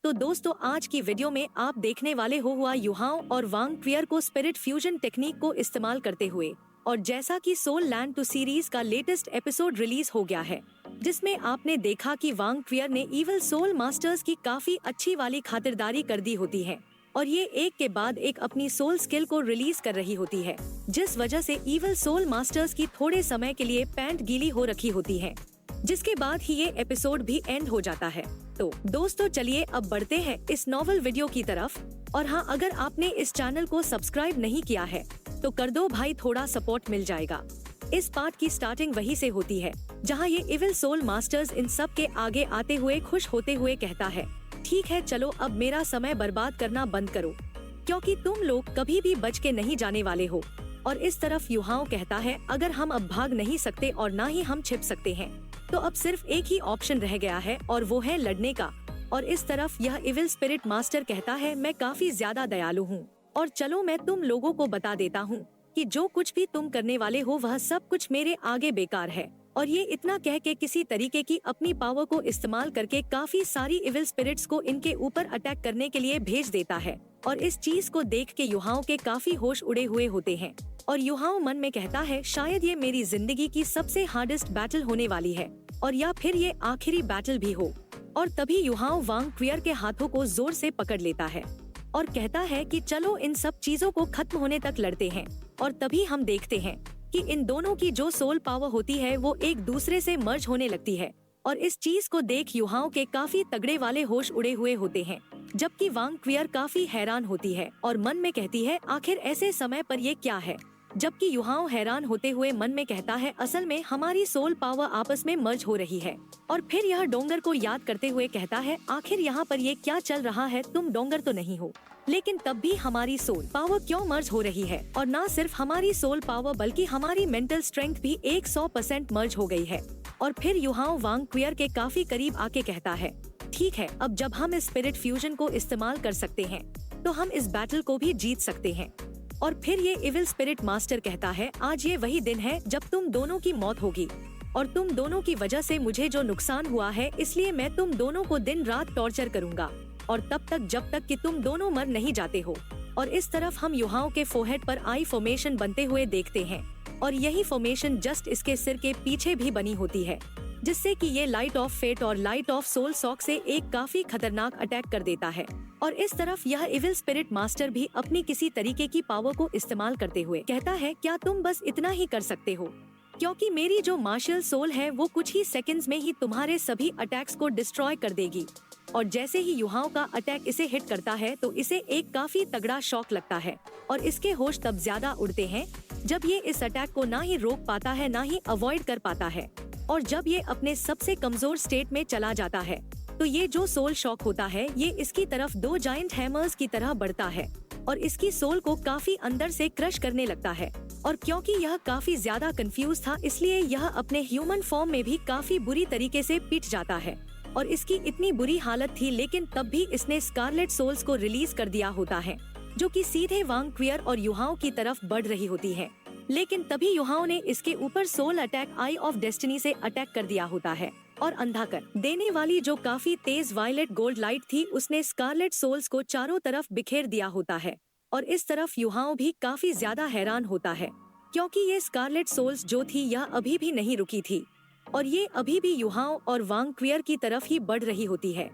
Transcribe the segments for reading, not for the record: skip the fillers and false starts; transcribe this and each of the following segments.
तो दोस्तों आज की वीडियो में आप देखने वाले हो हुआ युहाओं और वांग क्वियर को स्पिरिट फ्यूजन टेक्निक को इस्तेमाल करते हुए। और जैसा कि सोल लैंड 2 सीरीज का लेटेस्ट एपिसोड रिलीज हो गया है, जिसमें आपने देखा कि वांग क्वियर ने इविल सोल मास्टर्स की काफी अच्छी वाली खातिरदारी कर दी होती है और ये एक के बाद एक अपनी सोल स्किल को रिलीज कर रही होती है, जिस वजह से इविल सोल मास्टर्स की थोड़े समय के लिए पैंट गीली हो रखी होती है, जिसके बाद ही ये एपिसोड भी एंड हो जाता है। तो दोस्तों चलिए अब बढ़ते हैं इस नॉवल वीडियो की तरफ। और हाँ, अगर आपने इस चैनल को सब्सक्राइब नहीं किया है तो कर दो भाई, थोड़ा सपोर्ट मिल जाएगा। इस पार्ट की स्टार्टिंग वहीं से होती है जहाँ ये इविल सोल मास्टर्स इन सब के आगे आते हुए खुश होते हुए कहता है, ठीक है चलो अब मेरा समय बर्बाद करना बंद करो, क्योंकि तुम लोग कभी भी बच के नहीं जाने वाले हो। और इस तरफ युहाओं कहता है, अगर हम अब भाग नहीं सकते और ना ही हम छिप सकते हैं तो अब सिर्फ एक ही ऑप्शन रह गया है और वो है लड़ने का। और इस तरफ यह इविल स्पिरिट मास्टर कहता है, मैं काफी ज्यादा दयालु हूँ और चलो मैं तुम लोगों को बता देता हूँ कि जो कुछ भी तुम करने वाले हो वह सब कुछ मेरे आगे बेकार है। और ये इतना कह के किसी तरीके की अपनी पावर को इस्तेमाल करके काफी सारी इविल स्पिरिट्स को इनके ऊपर अटैक करने के लिए भेज देता है। और इस चीज को देख के युहाओं के काफी होश उड़े हुए होते हैं और युहाओं मन में कहता है, शायद ये मेरी जिंदगी की सबसे हार्डेस्ट बैटल होने वाली है और या फिर ये आखिरी बैटल भी हो। और तभी युहाओं वांग क्वियर के हाथों को जोर से पकड़ लेता है और कहता है कि चलो इन सब चीजों को खत्म होने तक लड़ते हैं। और तभी हम देखते हैं कि इन दोनों की जो सोल पावर होती है वो एक दूसरे से मर्ज होने लगती है। और इस चीज को देख युहाओं के काफी तगड़े वाले होश उड़े हुए होते हैं, जबकि वांग क्वियर काफी हैरान होती है और मन में कहती है, आखिर ऐसे समय पर ये क्या है। जबकि युहाओं हैरान होते हुए मन में कहता है, असल में हमारी सोल पावर आपस में मर्ज हो रही है। और फिर यह डोंगर को याद करते हुए कहता है, आखिर यहाँ पर ये क्या चल रहा है, तुम डोंगर तो नहीं हो, लेकिन तब भी हमारी सोल पावर क्यों मर्ज हो रही है। और न सिर्फ हमारी सोल पावर बल्कि हमारी मेंटल स्ट्रेंथ भी 100% मर्ज हो गई है। और फिर युहाओं वांग क्वियर के काफी करीब आके कहता है, ठीक है अब जब हम इस स्पिरिट फ्यूजन को इस्तेमाल कर सकते हैं तो हम इस बैटल को भी जीत सकते हैं। और फिर ये इविल स्पिरिट मास्टर कहता है, आज ये वही दिन है जब तुम दोनों की मौत होगी और तुम दोनों की वजह से मुझे जो नुकसान हुआ है, इसलिए मैं तुम दोनों को दिन रात टॉर्चर करूंगा और तब तक जब तक कि तुम दोनों मर नहीं जाते हो। और इस तरफ हम युहाओं के फोरहेड पर आई फॉर्मेशन बनते हुए देखते हैं और यही फॉर्मेशन जस्ट इसके सिर के पीछे भी बनी होती है, जिससे कि ये लाइट ऑफ फेट और लाइट ऑफ सोल सॉक से एक काफी खतरनाक अटैक कर देता है। और इस तरफ यह इविल स्पिरिट मास्टर भी अपनी किसी तरीके की पावर को इस्तेमाल करते हुए कहता है, क्या तुम बस इतना ही कर सकते हो, क्योंकि मेरी जो मार्शल सोल है वो कुछ ही सेकंड्स में ही तुम्हारे सभी अटैक्स को डिस्ट्रॉय कर देगी। और जैसे ही युहाओं का अटैक इसे हिट करता है तो इसे एक काफी तगड़ा शॉक लगता है और इसके होश तब ज्यादा उड़ते हैं जब ये इस अटैक को ना ही रोक पाता है ना ही अवॉइड कर पाता है। और जब ये अपने सबसे कमजोर स्टेट में चला जाता है तो ये जो सोल शॉक होता है ये इसकी तरफ 2 जायंट हैमर्स की तरह बढ़ता है और इसकी सोल को काफी अंदर से क्रश करने लगता है। और क्योंकि यह काफी ज्यादा कंफ्यूज था, इसलिए यह अपने ह्यूमन फॉर्म में भी काफी बुरी तरीके से पिट जाता है। और इसकी इतनी बुरी हालत थी, लेकिन तब भी इसने स्कारलेट सोल्स को रिलीज कर दिया होता है, जो कि सीधे वांग क्वियर और युहाओं की तरफ बढ़ रही होती है। लेकिन तभी युहाओं ने इसके ऊपर soul attack eye of destiny से अटैक कर दिया होता है और अंधा कर देने वाली जो काफी तेज वायलेट गोल्ड लाइट थी उसने स्कारलेट सोल्स को चारों तरफ बिखेर दिया होता है। और इस तरफ युहाओं भी काफी ज्यादा हैरान होता है, क्योंकि ये स्कारलेट सोल्स जो थी यह अभी भी नहीं रुकी थी और ये अभी भी युहाओं और वांग क्वियर की तरफ ही बढ़ रही होती है।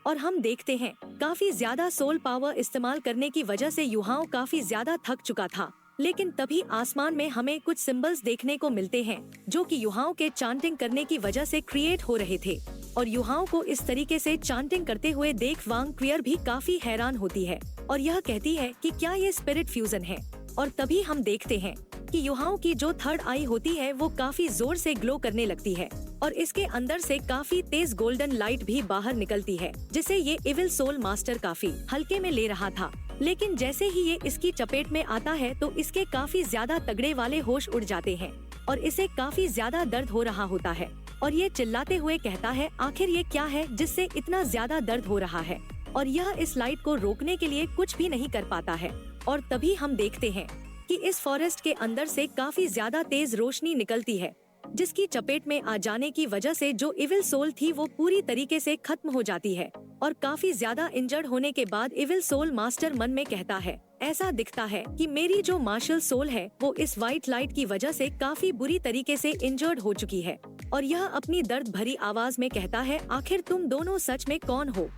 और हम देखते हैं काफी ज्यादा सोल पावर इस्तेमाल करने की वजह से युहाओं काफी ज्यादा थक चुका था। लेकिन तभी आसमान में हमें कुछ सिंबल्स देखने को मिलते हैं जो कि युहाओं के चांटिंग करने की वजह से क्रिएट हो रहे थे। और युहाओं को इस तरीके से चांटिंग करते हुए देख वांग क्वियर भी काफी हैरान होती है और यह कहती है कि क्या ये स्पिरिट फ्यूजन है। और तभी हम देखते हैं कि युहाओं की जो थर्ड आई होती है वो काफी जोर से ग्लो करने लगती है और इसके अंदर से काफी तेज गोल्डन लाइट भी बाहर निकलती है, जिसे ये इविल सोल मास्टर काफी हल्के में ले रहा था। लेकिन जैसे ही ये इसकी चपेट में आता है तो इसके काफी ज्यादा तगड़े वाले होश उड़ जाते हैं और इसे काफी ज्यादा दर्द हो रहा होता है और ये चिल्लाते हुए कहता है, आखिर ये क्या है जिससे इतना ज्यादा दर्द हो रहा है। और यह इस लाइट को रोकने के लिए कुछ भी नहीं कर पाता है। और तभी हम देखते हैं कि इस फॉरेस्ट के अंदर से काफी ज्यादा तेज रोशनी निकलती है, जिसकी चपेट में आ जाने की वजह से जो इविल सोल थी वो पूरी तरीके से खत्म हो जाती है और काफी ज्यादा इंजर्ड होने के बाद इविल सोल मास्टर मन में कहता है, ऐसा दिखता है कि मेरी जो मार्शल सोल है वो इस व्हाइट लाइट की वजह से काफी बुरी तरीके से इंजर्ड हो चुकी है। और यह अपनी दर्द भरी आवाज में कहता है, आखिर तुम दोनों सच में कौन हो?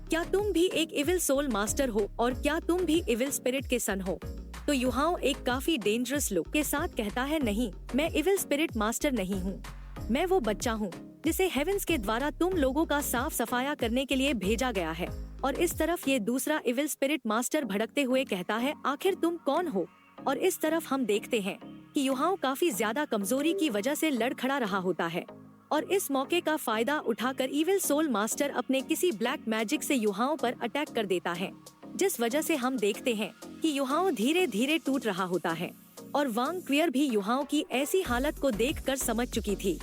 क्या तुम भी एक इविल सोल मास्टर हो और क्या तुम भी इविल स्पिरिट के सन हो? तो युहाओ एक काफी डेंजरस लुक के साथ कहता है, नहीं, मैं इविल स्पिरिट मास्टर नहीं हूँ। मैं वो बच्चा हूँ जिसे हेवेंस के द्वारा तुम लोगों का साफ सफाया करने के लिए भेजा गया है। और इस तरफ ये दूसरा इविल स्पिरिट मास्टर भड़कते हुए कहता है, आखिर तुम कौन हो? और इस तरफ हम देखते हैं कि युहाओ काफी ज्यादा कमजोरी की वजह से लड़खड़ा रहा होता है और इस मौके का फायदा उठाकर इविल सोल मास्टर अपने किसी ब्लैक मैजिक से युहाओ पर अटैक कर देता है, जिस वजह से हम देखते हैं कि युहाओ धीरे धीरे टूट रहा होता है। और वांग क्वियर भी युहाओ की ऐसी हालत को देखकर समझ चुकी थी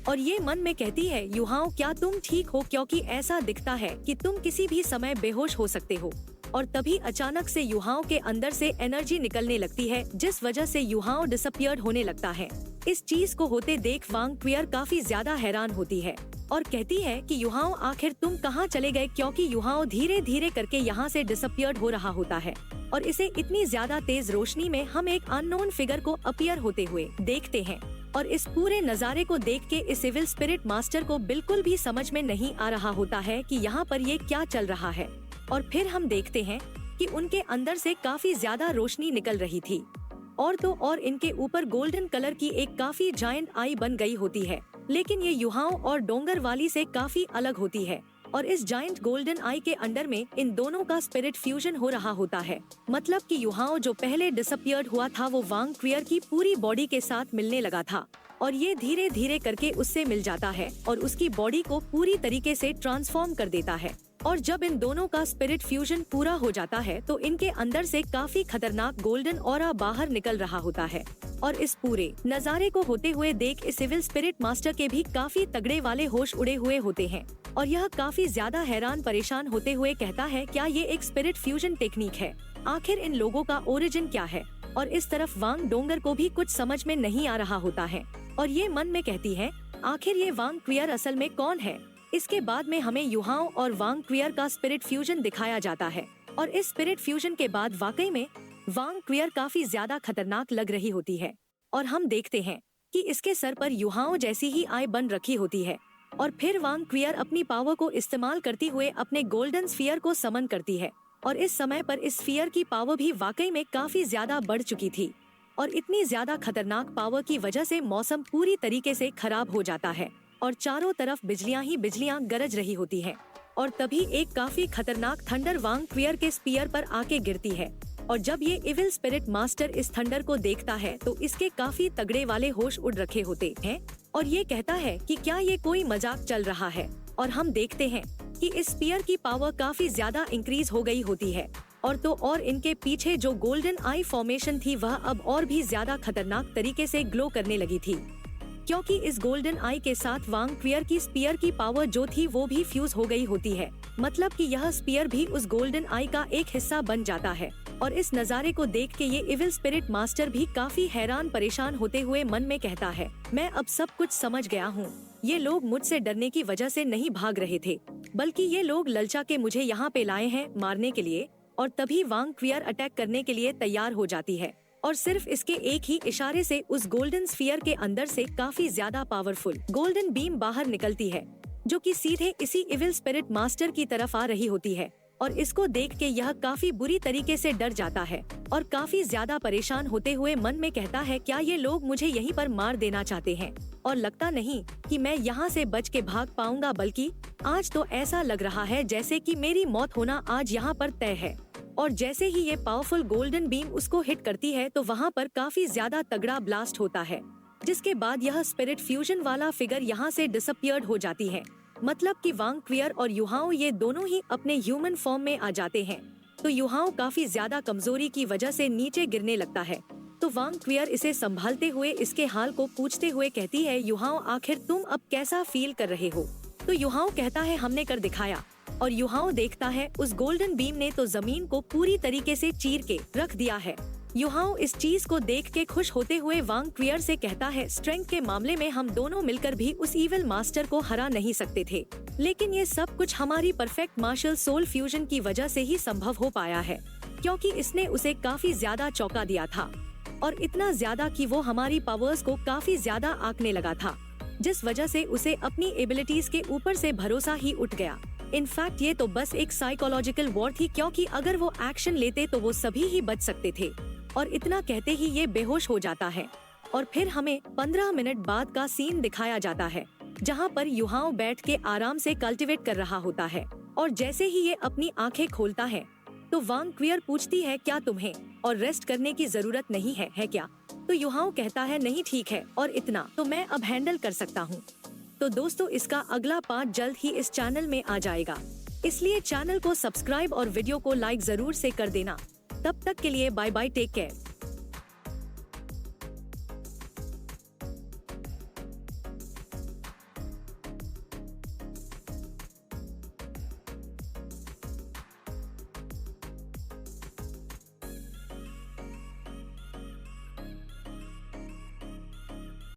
और ये मन में कहती है, युहाओ क्या तुम ठीक हो? क्योंकि ऐसा दिखता है कि तुम किसी भी समय बेहोश हो सकते हो। और तभी अचानक से युहाओ के अंदर से एनर्जी निकलने लगती है, जिस वजह से युहाओ डिसअपियर्ड होने लगता है। इस चीज को होते देख वांग क्वियर काफी ज्यादा हैरान होती है और कहती है कि युहाओ आखिर तुम कहाँ चले गए? क्योंकि युहाओ धीरे धीरे करके यहाँ से डिसअपियर्ड हो रहा होता है और इसे इतनी ज्यादा तेज रोशनी में हम एक अननोन फिगर को अपीयर होते हुए देखते हैं। और इस पूरे नजारे को देख के इस इविल स्पिरिट मास्टर को बिल्कुल भी समझ में नहीं आ रहा होता है कि यहाँ पर ये क्या चल रहा है। और फिर हम देखते हैं कि उनके अंदर से काफी ज्यादा रोशनी निकल रही थी और तो और इनके ऊपर गोल्डन कलर की एक काफी जायंट आई बन गई होती है, लेकिन ये युहाओ और डोंगर वाली से काफी अलग होती है। और इस जायंट गोल्डन आई के अंडर में इन दोनों का स्पिरिट फ्यूजन हो रहा होता है। मतलब कि युहाओ जो पहले डिसअपियर्ड हुआ था वो वांग क्वियर की पूरी बॉडी के साथ मिलने लगा था और ये धीरे धीरे करके उससे मिल जाता है और उसकी बॉडी को पूरी तरीके से ट्रांसफॉर्म कर देता है। और जब इन दोनों का स्पिरिट फ्यूजन पूरा हो जाता है तो इनके अंदर से काफी खतरनाक गोल्डन ऑरा बाहर निकल रहा होता है। और इस पूरे नजारे को होते हुए देख इस सिविल स्पिरिट मास्टर के भी काफी तगड़े वाले होश उड़े हुए होते हैं और यह काफी ज्यादा हैरान परेशान होते हुए कहता है, क्या ये एक स्पिरिट फ्यूजन टेक्निक है? आखिर इन लोगों का ओरिजिन क्या है? और इस तरफ वांग डोंगर को भी कुछ समझ में नहीं आ रहा होता है और ये मन में कहती है, आखिर ये वांग क्वियर असल में कौन है? इसके बाद में हमें युहाओ और वांग क्वियर का स्पिरिट फ्यूजन दिखाया जाता है और इस स्पिरिट फ्यूजन के बाद वाकई में वांग क्वियर काफी ज्यादा खतरनाक लग रही होती है और हम देखते हैं कि इसके सर पर युहाओ जैसी ही आई बन रखी होती है। और फिर वांग क्वियर अपनी पावर को इस्तेमाल करती हुए अपने गोल्डन स्फीयर को समन करती है और इस समय पर इस स्फीयर की पावर भी वाकई में काफी ज्यादा बढ़ चुकी थी और इतनी ज्यादा खतरनाक पावर की वजह से मौसम पूरी तरीके से खराब हो जाता है और चारों तरफ बिजलियां ही बिजलियां गरज रही होती हैं। और तभी एक काफी खतरनाक थंडर वांग क्वियर के स्पीयर पर आके गिरती है और जब ये इविल स्पिरिट मास्टर इस थंडर को देखता है तो इसके काफी तगड़े वाले होश उड़ रखे होते हैं और ये कहता है कि क्या ये कोई मजाक चल रहा है। और हम देखते हैं कि इस स्पीयर की पावर काफी ज्यादा इंक्रीज हो गई होती है और तो और इनके पीछे जो गोल्डन आई फॉर्मेशन थी वह अब और भी ज्यादा खतरनाक तरीके से ग्लो करने लगी थी, क्योंकि इस गोल्डन आई के साथ वांग क्वियर की स्पीयर की पावर जो थी वो भी फ्यूज हो गई होती है। मतलब कि यह स्पीयर भी उस गोल्डन आई का एक हिस्सा बन जाता है और इस नज़ारे को देख के ये इविल स्पिरिट मास्टर भी काफी हैरान परेशान होते हुए मन में कहता है, मैं अब सब कुछ समझ गया हूँ। ये लोग मुझसे डरने की वजह से नहीं भाग रहे थे, बल्कि ये लोग ललचा के मुझे यहाँ पे लाए हैं मारने के लिए। और तभी वांग क्वियर अटैक करने के लिए तैयार हो जाती है और सिर्फ इसके एक ही इशारे से उस गोल्डन स्फीयर के अंदर से काफी ज्यादा पावरफुल गोल्डन बीम बाहर निकलती है, जो कि सीधे इसी इविल स्पिरिट मास्टर की तरफ आ रही होती है। और इसको देख के यह काफी बुरी तरीके से डर जाता है और काफी ज्यादा परेशान होते हुए मन में कहता है, क्या ये लोग मुझे यहीं पर मार देना चाहते हैं? और लगता नहीं कि मैं यहाँ से बच के भाग पाऊंगा, बल्कि आज तो ऐसा लग रहा है जैसे कि मेरी मौत होना आज यहाँ पर तय है। और जैसे ही ये पावरफुल गोल्डन बीम उसको हिट करती है तो वहाँ पर काफी ज्यादा तगड़ा ब्लास्ट होता है, जिसके बाद यह स्पिरिट फ्यूजन वाला फिगर यहाँ से डिसअपियर्ड हो जाती है। मतलब कि वांग क्वियर और युहाओ ये दोनों ही अपने ह्यूमन फॉर्म में आ जाते हैं। तो युहाओ काफी ज्यादा कमजोरी की वजह से नीचे गिरने लगता है। तो वांग क्वियर इसे संभालते हुए इसके हाल को पूछते हुए कहती है, युहाओ आखिर तुम अब कैसा फील कर रहे हो? तो युहाओ कहता है, हमने कर दिखाया। और युहाओ देखता है उस गोल्डन बीम ने तो जमीन को पूरी तरीके से चीर के रख दिया है युहाओ इस चीज को देख के खुश होते हुए वांग क्वियर से कहता है, स्ट्रेंथ के मामले में हम दोनों मिलकर भी उस इविल मास्टर को हरा नहीं सकते थे, लेकिन ये सब कुछ हमारी परफेक्ट मार्शल सोल फ्यूजन की वजह से ही संभव हो पाया है, क्योंकि इसने उसे काफी ज्यादा चौंका दिया था, और इतना ज्यादा कि वो हमारी पावर्स को काफी ज्यादा आंकने लगा था, जिस वजह से उसे अपनी एबिलिटीज के ऊपर से भरोसा ही उठ गया। इनफैक्ट ये तो बस एक साइकोलॉजिकल वॉर थी, क्योंकि अगर वो एक्शन लेते तो वो सभी ही बच सकते थे। और इतना कहते ही ये बेहोश हो जाता है, और फिर हमें 15 मिनट बाद का सीन दिखाया जाता है, जहाँ पर युहाओ बैठ के आराम से कल्टिवेट कर रहा होता है, और जैसे ही ये अपनी आंखें खोलता है तो वांग क्वियर पूछती है, क्या तुम्हें और रेस्ट करने की जरूरत नहीं है क्या? तो युहाओ कहता है, नहीं ठीक है, और इतना तो मैं अब हैंडल कर सकता हूँ। तो दोस्तों, इसका अगला पार्ट जल्द ही इस चैनल में आ जाएगा, इसलिए चैनल को सब्सक्राइब और वीडियो को लाइक जरूर से कर देना। तब तक के लिए बाय बाय, टेक केयर।